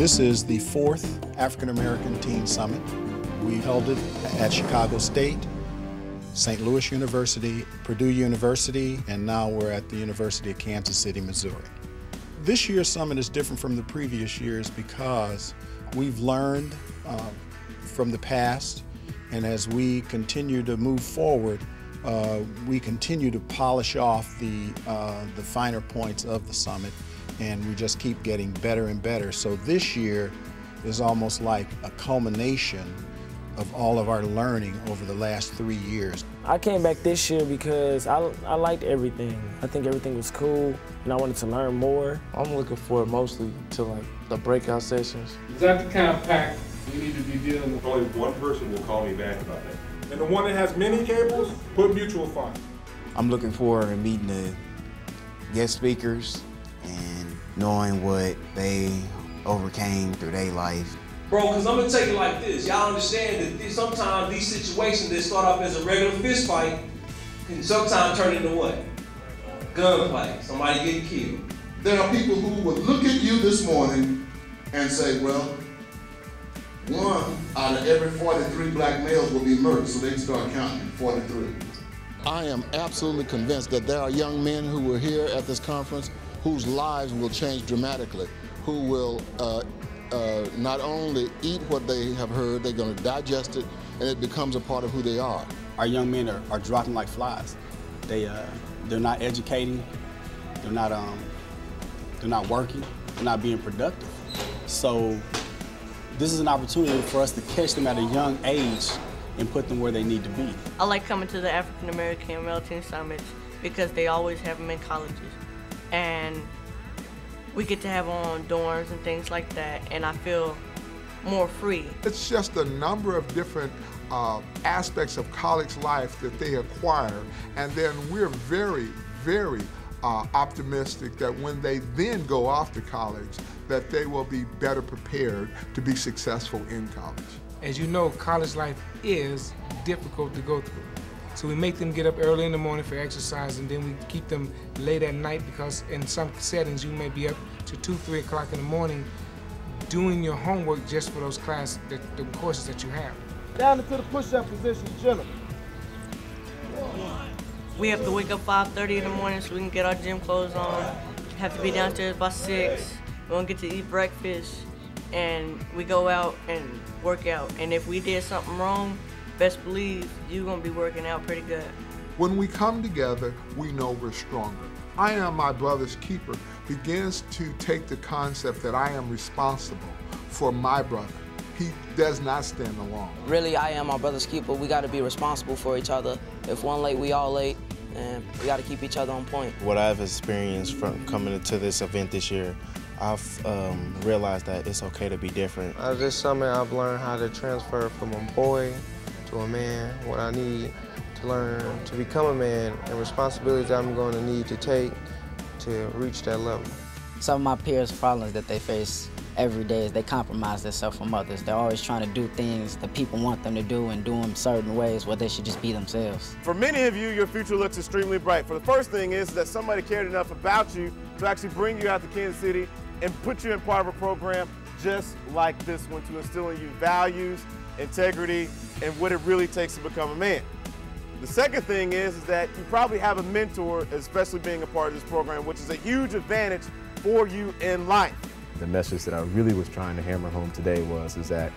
This is the 4th African American Teen Summit. We held it at Chicago State, St. Louis University, Purdue University, and now we're at the University of Kansas City, Missouri. This year's summit is different from the previous years because we've learned from the past, and as we continue to move forward, we continue to polish off the finer points of the summit, and we just keep getting better and better. So this year is almost like a culmination of all of our learning over the last 3 years. I came back this year because I liked everything. I think everything was cool, and I wanted to learn more. I'm looking forward mostly to like the breakout sessions. Is that the kind of pack we need to be dealing with? Only one person will call me back about that. And the one that has many cables, put mutual fund. I'm looking forward to meeting the guest speakers and knowing what they overcame through their life. Bro, because I'm going to take it like this. Y'all understand that sometimes these situations that start off as a regular fist fight can sometimes turn into what? Gunplay. Somebody getting killed. There are people who would look at you this morning and say, well, 1 out of every 43 black males will be murdered, so they can start counting 43. I am absolutely convinced that there are young men who are here at this conference whose lives will change dramatically, who will not only eat what they have heard, they're going to digest it, and it becomes a part of who they are. Our young men are dropping like flies. They're not educating, they're not working, they're not being productive. So this is an opportunity for us to catch them at a young age and put them where they need to be. I like coming to the African American Male Teen Summits because they always have them in colleges. And we get to have on dorms and things like that, and I feel more free. It's just a number of different aspects of college life that they acquire, and then we're very, very optimistic that when they then go off to college, that they will be better prepared to be successful in college. As you know, college life is difficult to go through. So we make them get up early in the morning for exercise, and then we keep them late at night because in some settings you may be up to 2, 3 o'clock in the morning doing your homework just for those the courses that you have. Down into the push-up position, gentlemen. We have to wake up 5:30 in the morning so we can get our gym clothes on. Have to be downstairs by 6. We don't get to eat breakfast, and we go out and work out. And if we did something wrong, best believe you're gonna be working out pretty good. When we come together, we know we're stronger. I am my brother's keeper begins to take the concept that I am responsible for my brother. He does not stand alone. Really, I am my brother's keeper. We gotta be responsible for each other. If one late, we all late, and we gotta keep each other on point. What I've experienced from coming to this event this year, I've realized that it's okay to be different. Out of this summit, I've learned how to transfer from a boy to a man, what I need to learn to become a man, and responsibilities I'm going to need to take to reach that level. Some of my peers' problems that they face every day is they compromise themselves from others. They're always trying to do things that people want them to do and do them certain ways where they should just be themselves. For many of you, your future looks extremely bright. For the first thing is that somebody cared enough about you to actually bring you out to Kansas City and put you in part of a program just like this one to instill in you values, integrity, and what it really takes to become a man. The second thing is that you probably have a mentor, especially being a part of this program, which is a huge advantage for you in life. The message that I really was trying to hammer home today is that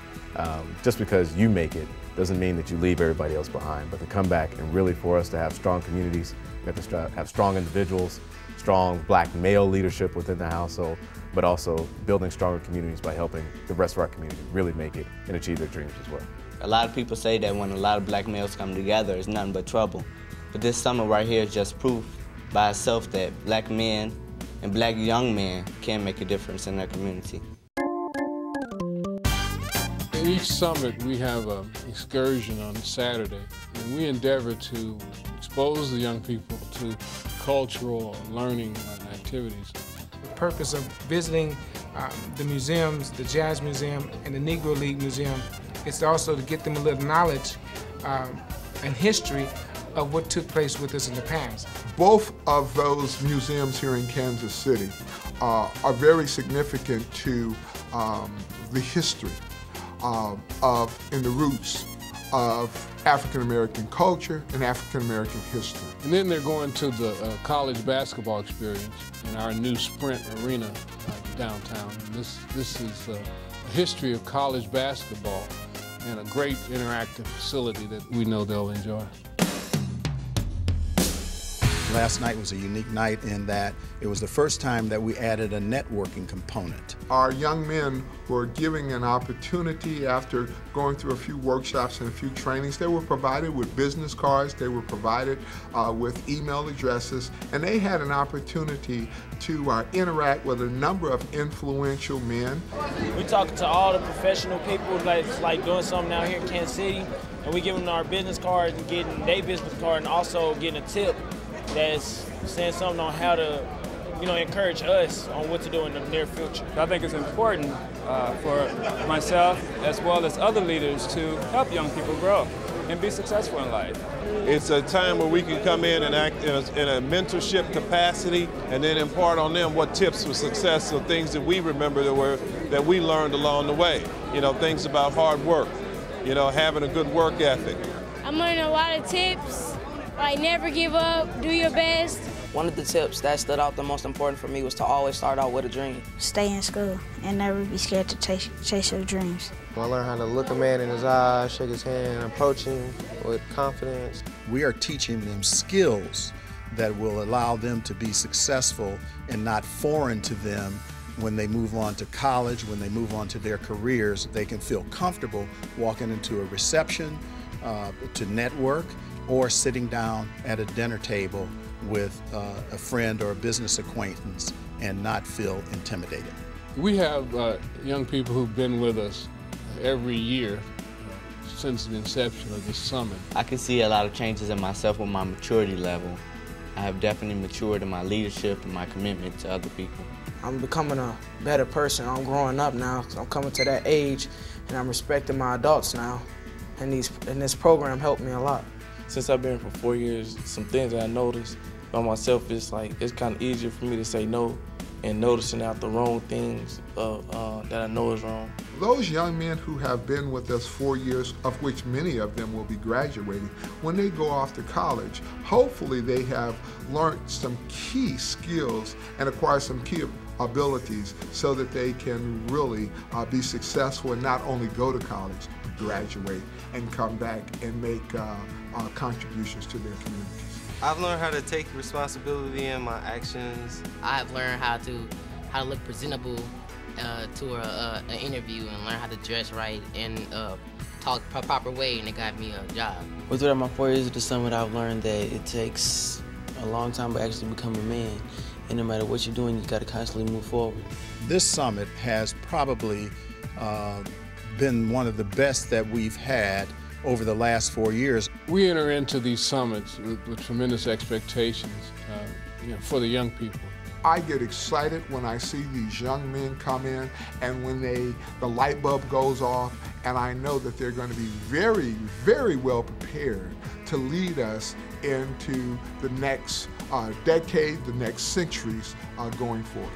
just because you make it doesn't mean that you leave everybody else behind, but to come back and really for us to have strong communities, we have to have strong individuals, strong black male leadership within the household, but also building stronger communities by helping the rest of our community really make it and achieve their dreams as well. A lot of people say that when a lot of black males come together, it's nothing but trouble. But this summit right here is just proof by itself that black men and black young men can make a difference in their community. In each summit, we have an excursion on Saturday, and we endeavor to expose the young people to cultural learning activities. The purpose of visiting the museums, the Jazz Museum and the Negro League Museum, is also to get them a little knowledge and history of what took place with us in the past. Both of those museums here in Kansas City are very significant to the history and the roots of African American culture and African American history. And then they're going to the college basketball experience in our new Sprint Arena downtown. And this is a history of college basketball and a great interactive facility that we know they'll enjoy. Last night was a unique night in that it was the first time that we added a networking component. Our young men were given an opportunity after going through a few workshops and a few trainings. They were provided with business cards, they were provided with email addresses, and they had an opportunity to interact with a number of influential men. We talking to all the professional people that's like doing something out here in Kansas City, and we give them our business cards and getting their business card and also getting a tip that's saying something on how to, encourage us on what to do in the near future. I think it's important for myself as well as other leaders to help young people grow and be successful in life. It's a time where we can come in and act in a mentorship capacity and then impart on them what tips for success or things that we remember that we learned along the way. Things about hard work, having a good work ethic. I'm learning a lot of tips, like never give up, do your best. One of the tips that stood out the most important for me was to always start out with a dream. Stay in school and never be scared to chase your dreams. I learned how to look a man in his eyes, shake his hand, approach him with confidence. We are teaching them skills that will allow them to be successful and not foreign to them when they move on to college, when they move on to their careers. They can feel comfortable walking into a reception to network or sitting down at a dinner table with a friend or a business acquaintance and not feel intimidated. We have young people who've been with us every year since the inception of this summit. I can see a lot of changes in myself with my maturity level. I have definitely matured in my leadership and my commitment to other people. I'm becoming a better person. I'm growing up now. I'm coming to that age and I'm respecting my adults now. And this program helped me a lot. Since I've been here for 4 years, some things that I noticed by myself is it's kind of easier for me to say no and noticing out the wrong things that I know is wrong. Those young men who have been with us 4 years, of which many of them will be graduating, when they go off to college, hopefully they have learned some key skills and acquired some key abilities so that they can really be successful and not only go to college, but graduate and come back and make contributions to their communities. I've learned how to take responsibility in my actions. I've learned how to look presentable to an interview and learn how to dress right and talk the proper way, and it got me a job. Throughout my 4 years at the summit, I've learned that it takes a long time to actually become a man. And no matter what you're doing, you got to constantly move forward. This summit has probably been one of the best that we've had over the last 4 years. We enter into these summits with tremendous expectations for the young people. I get excited when I see these young men come in and when the light bulb goes off, and I know that they're going to be very, very well prepared to lead us into the next decade, the next centuries going forward.